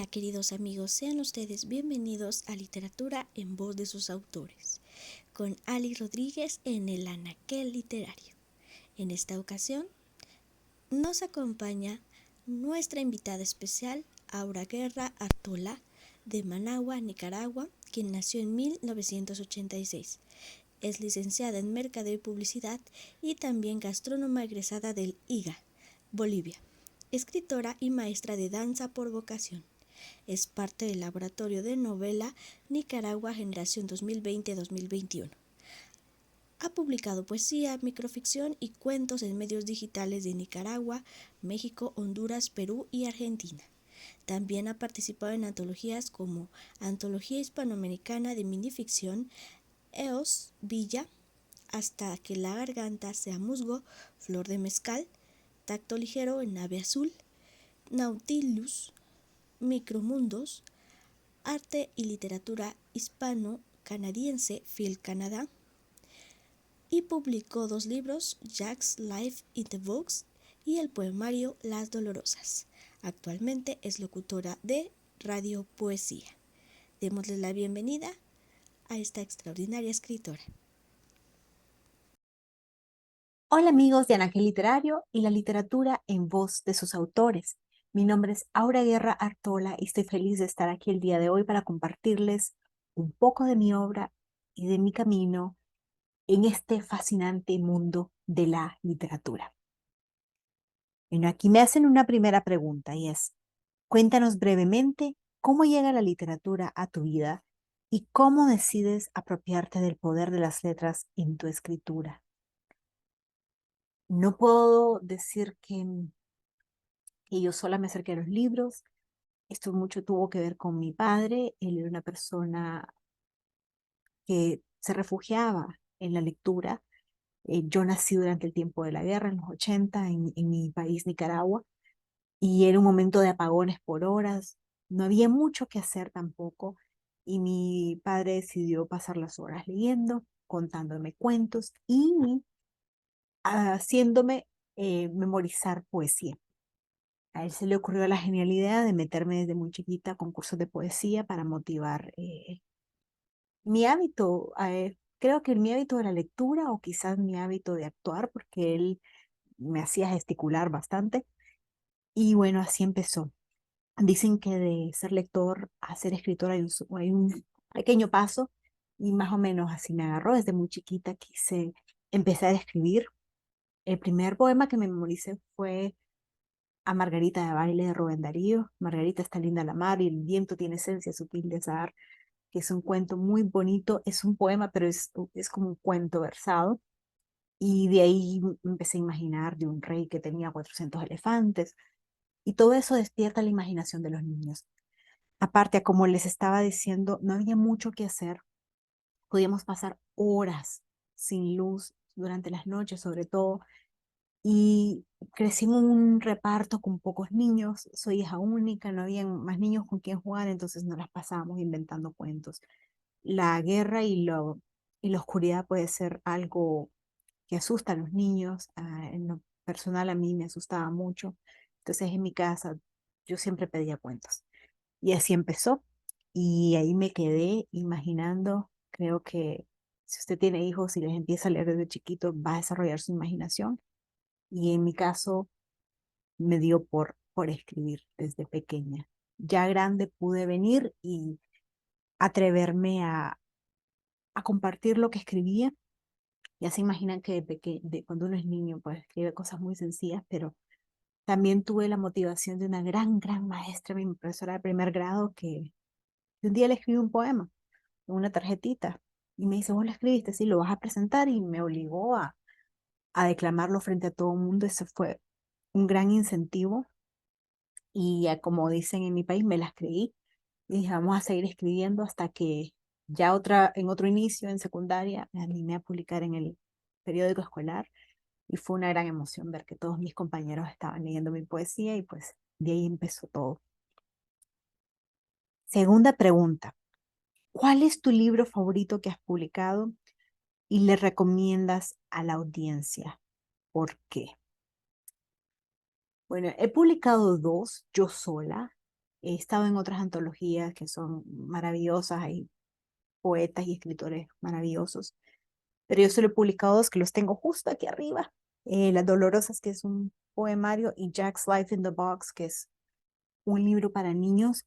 queridos amigos, sean ustedes bienvenidos a Literatura en voz de sus autores, con Ali Rodríguez en el Anaquel Literario. En esta ocasión nos acompaña nuestra invitada especial, Aura Guerra Artola, de Managua, Nicaragua, quien nació en 1986. Es licenciada en Mercadeo y Publicidad y también gastrónoma egresada del IGA, Bolivia. Escritora y maestra de danza por vocación. Es parte del laboratorio de novela Nicaragua Generación 2020-2021. Ha publicado poesía, microficción y cuentos en medios digitales de Nicaragua, México, Honduras, Perú y Argentina. También ha participado en antologías como Antología Hispanoamericana de Minificción, EOS Villa, Hasta que la garganta sea musgo, Flor de mezcal, Tacto ligero en Nave azul, Nautilus, Micromundos, Arte y Literatura Hispano-Canadiense, Phil Canadá, y publicó 2 libros, Jack's Life in the Books y el poemario Las Dolorosas. Actualmente es locutora de Radio Poesía. Démosle la bienvenida a esta extraordinaria escritora. Hola amigos de Anaquel Literario y la literatura en voz de sus autores. Mi nombre es Aura Guerra Artola y estoy feliz de estar aquí el día de hoy para compartirles un poco de mi obra y de mi camino en este fascinante mundo de la literatura. Bueno, aquí me hacen una primera pregunta y es, cuéntanos brevemente cómo llega la literatura a tu vida y cómo decides apropiarte del poder de las letras en tu escritura. No puedo decir que yo sola me acerqué a los libros. Esto mucho tuvo que ver con mi padre. Él era una persona que se refugiaba en la lectura. Yo nací durante el tiempo de la guerra, en los 80, en mi país, Nicaragua, y era un momento de apagones por horas. No había mucho que hacer tampoco, y mi padre decidió pasar las horas leyendo, contándome cuentos y haciéndome memorizar poesía. A él se le ocurrió la genial idea de meterme desde muy chiquita a concursos de poesía para motivar mi hábito. Creo que mi hábito de la lectura o quizás mi hábito de actuar, porque él me hacía gesticular bastante. Y bueno, así empezó. Dicen que de ser lector a ser escritor hay un pequeño paso y más o menos así me agarró. Desde muy chiquita quise empezar a escribir. El primer poema que me memoricé fue a Margarita de baile de Rubén Darío. Margarita está linda a la mar y el viento tiene esencia sutil de azahar, que es un cuento muy bonito. Es un poema, pero es como un cuento versado. Y de ahí empecé a imaginar de un rey que tenía 400 elefantes. Y todo eso despierta la imaginación de los niños. Aparte, como les estaba diciendo, no había mucho que hacer. Podíamos pasar horas sin luz durante las noches, sobre todo, y crecí en un reparto con pocos niños, soy hija única, no había más niños con quien jugar, entonces nos las pasábamos inventando cuentos. La guerra y la oscuridad puede ser algo que asusta a los niños, en lo personal a mí me asustaba mucho, entonces en mi casa yo siempre pedía cuentos. Y así empezó, y ahí me quedé imaginando. Creo que si usted tiene hijos y les empieza a leer desde chiquito, va a desarrollar su imaginación y en mi caso me dio por escribir desde pequeña. Ya grande pude venir y atreverme a compartir lo que escribía. Ya se imaginan que cuando uno es niño, pues escribe cosas muy sencillas, pero también tuve la motivación de una gran maestra, mi profesora de primer grado, que un día le escribí un poema en una tarjetita y me dice, vos lo escribiste, sí, lo vas a presentar, y me obligó a declamarlo frente a todo el mundo. Eso fue un gran incentivo. Y ya como dicen en mi país, me las creí y dije, vamos a seguir escribiendo hasta que ya en otro inicio, en secundaria, me animé a publicar en el periódico escolar y fue una gran emoción ver que todos mis compañeros estaban leyendo mi poesía y pues de ahí empezó todo. Segunda pregunta, ¿cuál es tu libro favorito que has publicado y le recomiendas a la audiencia? ¿Por qué? Bueno, he publicado 2 yo sola. He estado en otras antologías que son maravillosas, hay poetas y escritores maravillosos, pero yo solo he publicado dos que los tengo justo aquí arriba. Las Dolorosas, que es un poemario, y Jack's Life in the Box, que es un libro para niños.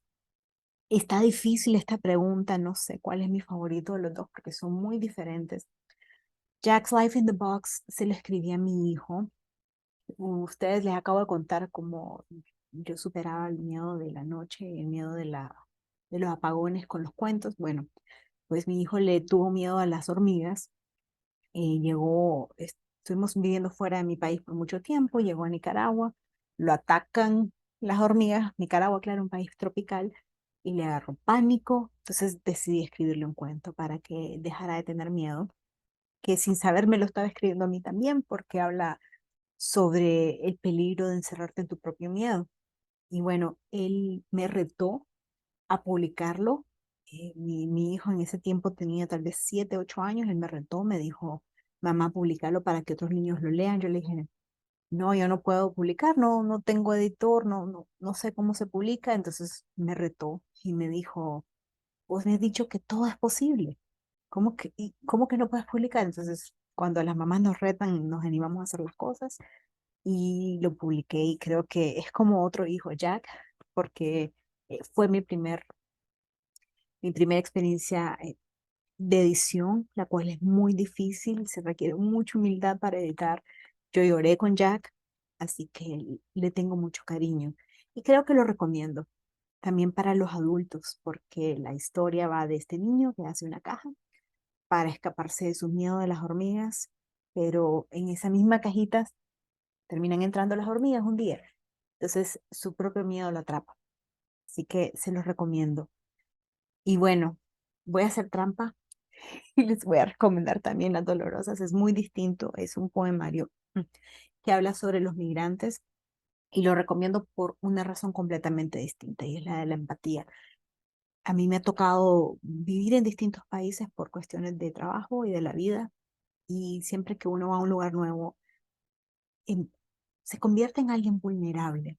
Está difícil esta pregunta, no sé cuál es mi favorito de los dos porque son muy diferentes. Jack's Life in the Box se lo escribí a mi hijo. Ustedes les acabo de contar cómo yo superaba el miedo de la noche, el miedo de los apagones con los cuentos. Bueno, pues mi hijo le tuvo miedo a las hormigas. Estuvimos viviendo fuera de mi país por mucho tiempo, llegó a Nicaragua, lo atacan las hormigas, Nicaragua, claro, un país tropical, y le agarró pánico, entonces decidí escribirle un cuento para que dejara de tener miedo, que sin saber me lo estaba escribiendo a mí también, porque habla sobre el peligro de encerrarte en tu propio miedo. Y bueno, él me retó a publicarlo. Mi hijo en ese tiempo tenía tal vez 7, 8 años. Él me retó, me dijo, mamá, publicarlo para que otros niños lo lean. Yo le dije, no, yo no puedo publicar, no tengo editor, no sé cómo se publica. Entonces me retó y me dijo, vos me has dicho que todo es posible. ¿Cómo que no puedes publicar? Entonces, cuando las mamás nos retan, nos animamos a hacer las cosas y lo publiqué y creo que es como otro hijo, Jack, porque fue mi primera experiencia de edición, la cual es muy difícil, se requiere mucha humildad para editar. Yo lloré con Jack, así que le tengo mucho cariño y creo que lo recomiendo también para los adultos, porque la historia va de este niño que hace una caja para escaparse de sus miedos de las hormigas, pero en esa misma cajita terminan entrando las hormigas un día. Entonces su propio miedo lo atrapa. Así que se los recomiendo. Y bueno, voy a hacer trampa y les voy a recomendar también Las Dolorosas. Es muy distinto, es un poemario que habla sobre los migrantes y lo recomiendo por una razón completamente distinta y es la de la empatía. A mí me ha tocado vivir en distintos países por cuestiones de trabajo y de la vida y siempre que uno va a un lugar nuevo, em, se convierte en alguien vulnerable.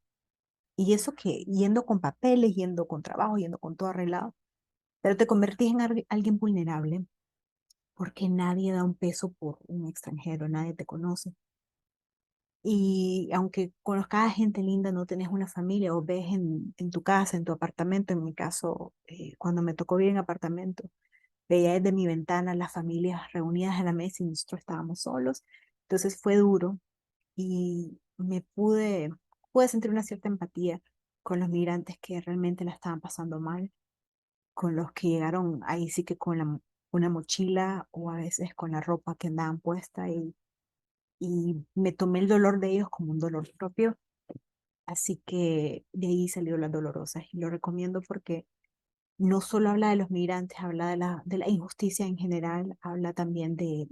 Y eso que yendo con papeles, yendo con trabajo, yendo con todo arreglado, pero te convertís en alguien vulnerable porque nadie da un peso por un extranjero, nadie te conoce. Y aunque conozcas a gente linda, no tenés una familia o ves en tu casa, en tu apartamento, en mi caso, cuando me tocó vivir en apartamento, veía desde mi ventana las familias reunidas en la mesa y nosotros estábamos solos. Entonces fue duro y pude sentir una cierta empatía con los migrantes que realmente la estaban pasando mal, con los que llegaron ahí sí que con una mochila o a veces con la ropa que andaban puesta y me tomé el dolor de ellos como un dolor propio. Así que de ahí salió Las Dolorosas y lo recomiendo porque no solo habla de los migrantes, habla de la injusticia en general, habla también de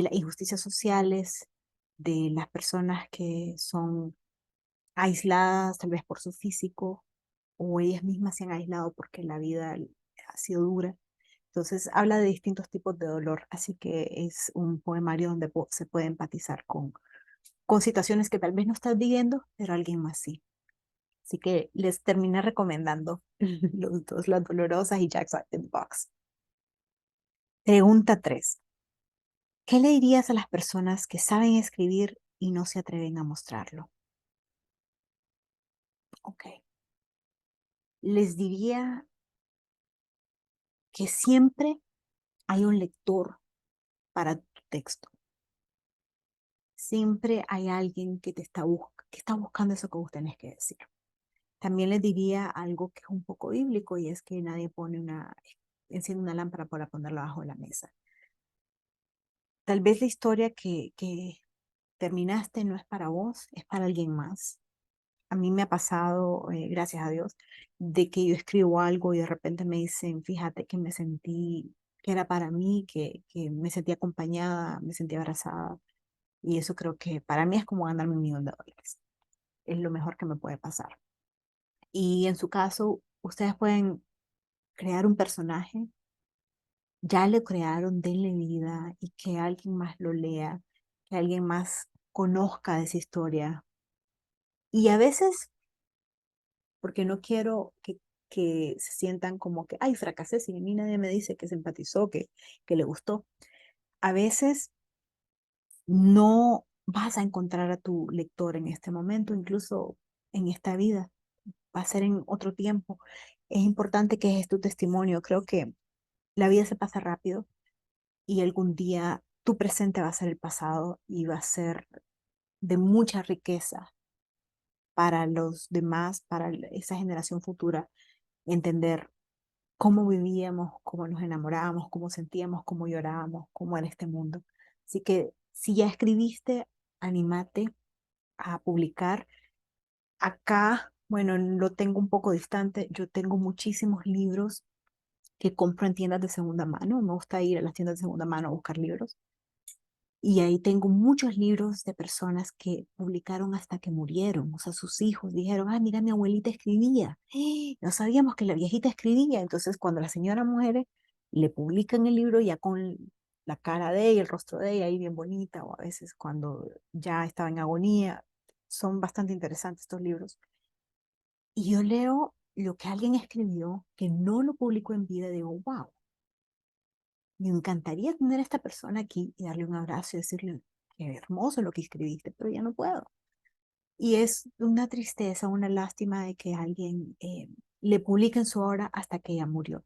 las injusticias sociales, de las personas que son aisladas tal vez por su físico o ellas mismas se han aislado porque la vida ha sido dura. Entonces habla de distintos tipos de dolor, así que es un poemario donde se puede empatizar con situaciones que tal vez no estás viviendo, pero alguien más sí. Así que les terminé recomendando los dos, Las Dolorosas y Jack's in the Box. Pregunta 3. ¿Qué le dirías a las personas que saben escribir y no se atreven a mostrarlo? Ok. Les diría que siempre hay un lector para tu texto. Siempre hay alguien que que está buscando eso que vos tenés que decir. También les diría algo que es un poco bíblico y es que nadie enciende una lámpara para ponerla abajo de la mesa. Tal vez la historia que terminaste no es para vos, es para alguien más. A mí me ha pasado, gracias a Dios, de que yo escribo algo y de repente me dicen, fíjate que me sentí que era para mí, que me sentí acompañada, me sentí abrazada. Y eso creo que para mí es como ganarme $1.000.000. Es lo mejor que me puede pasar. Y en su caso, ustedes pueden crear un personaje, ya le crearon, denle vida y que alguien más lo lea, que alguien más conozca de esa historia. Y a veces porque no quiero que se sientan como que, ay, fracasé, si a mí nadie me dice que se empatizó, que le gustó. A veces no vas a encontrar a tu lector en este momento, incluso en esta vida, va a ser en otro tiempo. Es importante que es tu testimonio. Creo que la vida se pasa rápido y algún día tu presente va a ser el pasado y va a ser de mucha riqueza para los demás, para esa generación futura, entender cómo vivíamos, cómo nos enamorábamos, cómo sentíamos, cómo llorábamos, cómo era este mundo. Así que si ya escribiste, anímate a publicar. Acá, bueno, lo tengo un poco distante. Yo tengo muchísimos libros que compro en tiendas de segunda mano. Me gusta ir a las tiendas de segunda mano a buscar libros. Y ahí tengo muchos libros de personas que publicaron hasta que murieron. O sea, sus hijos dijeron, ah, mira, mi abuelita escribía. No sabíamos que la viejita escribía. Entonces, cuando la señora muere, le publican el libro ya con la cara de ella, el rostro de ella ahí bien bonita, o a veces cuando ya estaba en agonía. Son bastante interesantes estos libros. Y yo leo lo que alguien escribió que no lo publicó en vida y digo, wow, me encantaría tener a esta persona aquí y darle un abrazo y decirle, qué hermoso lo que escribiste, pero ya no puedo. Y es una tristeza, una lástima de que alguien le publique en su obra hasta que ella murió,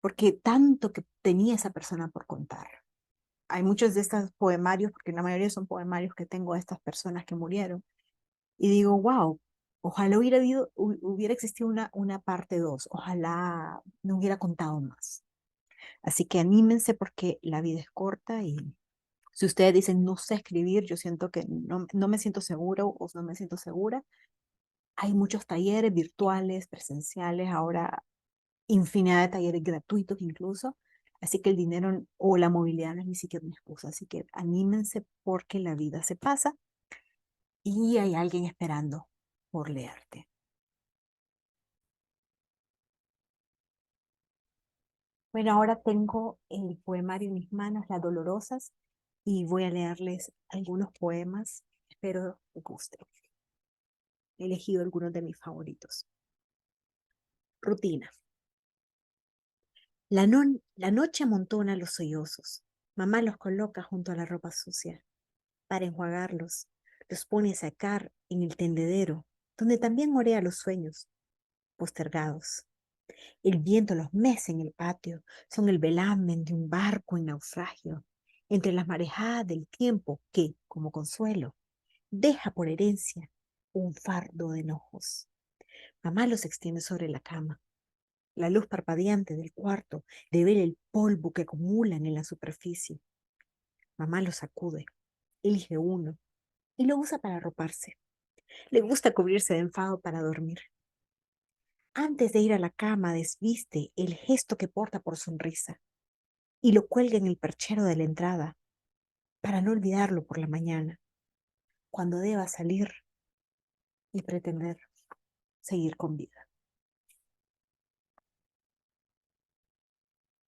porque tanto que tenía esa persona por contar. Hay muchos de estos poemarios, porque la mayoría son poemarios que tengo de estas personas que murieron, y digo, wow, ojalá hubiera existido una parte dos, ojalá no hubiera contado más. Así que anímense porque la vida es corta y si ustedes dicen no sé escribir, yo siento que no me siento seguro o no me siento segura. Hay muchos talleres virtuales, presenciales, ahora infinidad de talleres gratuitos incluso. Así que el dinero o la movilidad no es ni siquiera una excusa. Así que anímense porque la vida se pasa y hay alguien esperando por leerte. Bueno, ahora tengo el poemario en mis manos, Las Dolorosas, y voy a leerles algunos poemas. Espero les guste. He elegido algunos de mis favoritos. Rutina. La noche amontona los sollozos. Mamá los coloca junto a la ropa sucia. Para enjuagarlos, los pone a sacar en el tendedero, donde también morea los sueños, postergados. El viento los mece en el patio, son el velamen de un barco en naufragio, entre las marejadas del tiempo que, como consuelo, deja por herencia un fardo de enojos. Mamá los extiende sobre la cama. La luz parpadeante del cuarto devela el polvo que acumulan en la superficie. Mamá los sacude, elige uno y lo usa para arroparse. Le gusta cubrirse de enfado para dormir. Antes de ir a la cama desviste el gesto que porta por sonrisa y lo cuelga en el perchero de la entrada para no olvidarlo por la mañana, cuando deba salir y pretender seguir con vida.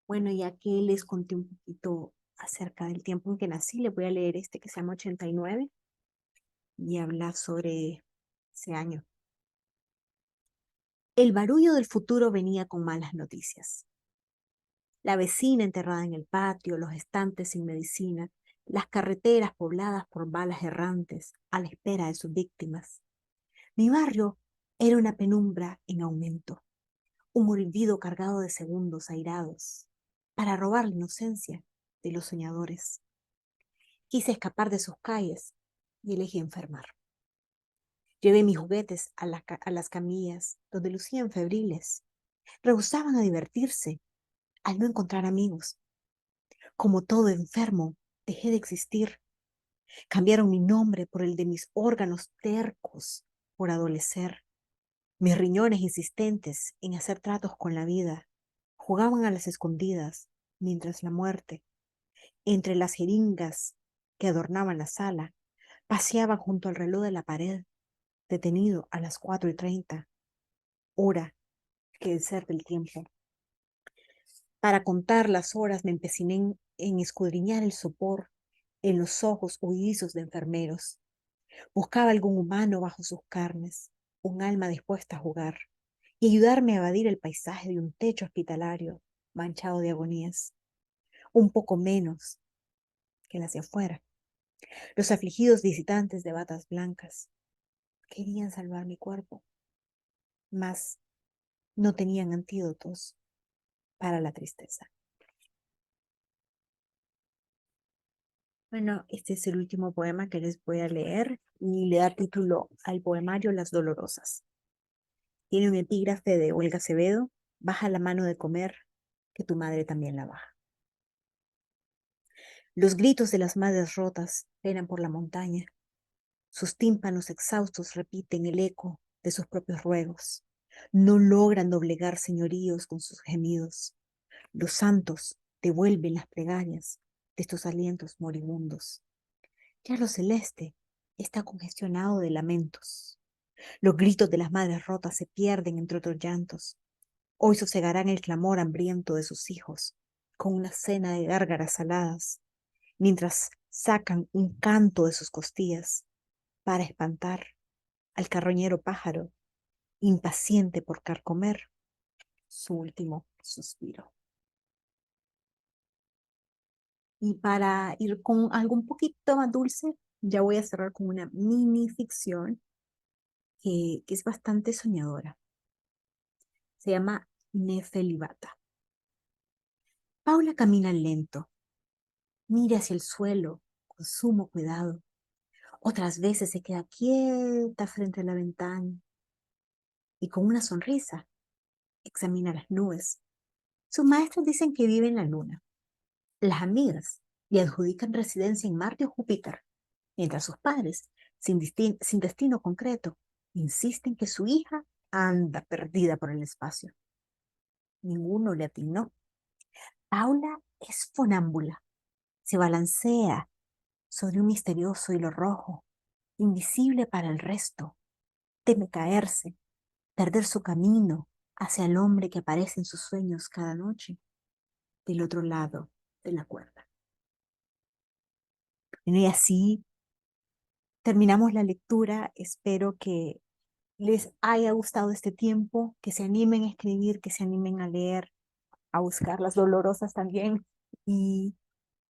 Bueno, ya que les conté un poquito acerca del tiempo en que nací, les voy a leer este que se llama 89 y habla sobre ese año. El barullo del futuro venía con malas noticias. La vecina enterrada en el patio, los estantes sin medicina, las carreteras pobladas por balas errantes a la espera de sus víctimas. Mi barrio era una penumbra en aumento, un olvido cargado de segundos airados para robar la inocencia de los soñadores. Quise escapar de sus calles y elegí enfermar. Llevé mis juguetes a las camillas donde lucían febriles. Rehusaban a divertirse al no encontrar amigos. Como todo enfermo, dejé de existir. Cambiaron mi nombre por el de mis órganos tercos por adolecer. Mis riñones insistentes en hacer tratos con la vida jugaban a las escondidas mientras la muerte, entre las jeringas que adornaban la sala, paseaba junto al reloj de la pared, detenido a las 4:30, hora que el ser del tiempo. Para contar las horas me empeciné en escudriñar el sopor en los ojos huidizos de enfermeros. Buscaba algún humano bajo sus carnes, un alma dispuesta a jugar y ayudarme a evadir el paisaje de un techo hospitalario manchado de agonías, un poco menos que las de afuera. Los afligidos visitantes de batas blancas querían salvar mi cuerpo, mas no tenían antídotos para la tristeza. Bueno, este es el último poema que les voy a leer y le da título al poemario Las Dolorosas. Tiene un epígrafe de Olga Acevedo: baja la mano de comer, que tu madre también la baja. Los gritos de las madres rotas penan por la montaña. Sus tímpanos exhaustos repiten el eco de sus propios ruegos. No logran doblegar señoríos con sus gemidos. Los santos devuelven las plegarias de estos alientos moribundos. Ya lo celeste está congestionado de lamentos. Los gritos de las madres rotas se pierden entre otros llantos. Hoy sosegarán el clamor hambriento de sus hijos con una cena de gárgaras saladas, mientras sacan un canto de sus costillas para espantar al carroñero pájaro, impaciente por carcomer su último suspiro. Y para ir con algo un poquito más dulce, ya voy a cerrar con una mini ficción que es bastante soñadora. Se llama Nefelibata. Paula camina lento, mira hacia el suelo con sumo cuidado. Otras veces se queda quieta frente a la ventana y con una sonrisa examina las nubes. Sus maestros dicen que vive en la luna. Las amigas le adjudican residencia en Marte o Júpiter, mientras sus padres, sin destino concreto, insisten que su hija anda perdida por el espacio. Ninguno le atinó. Paula es fonámbula. Se balancea sobre un misterioso hilo rojo, invisible para el resto. Teme caerse, perder su camino hacia el hombre que aparece en sus sueños cada noche del otro lado de la cuerda. Y así terminamos la lectura. Espero que les haya gustado este tiempo, que se animen a escribir, que se animen a leer, a buscar las dolorosas también. Y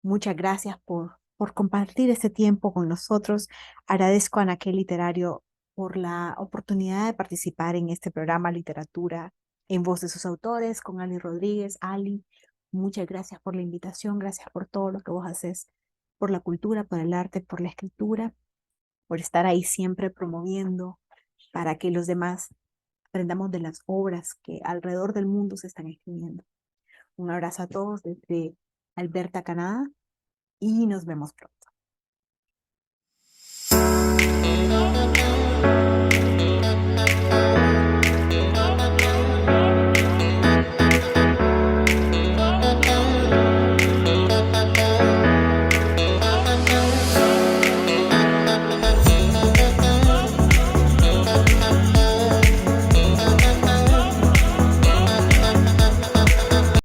muchas gracias por compartir este tiempo con nosotros. Agradezco a Anaquel Literario por la oportunidad de participar en este programa Literatura en Voz de sus Autores con Ali Rodríguez. Ali, muchas gracias por la invitación, gracias por todo lo que vos haces, por la cultura, por el arte, por la escritura, por estar ahí siempre promoviendo para que los demás aprendamos de las obras que alrededor del mundo se están escribiendo. Un abrazo a todos desde Alberta, Canadá, y nos vemos pronto.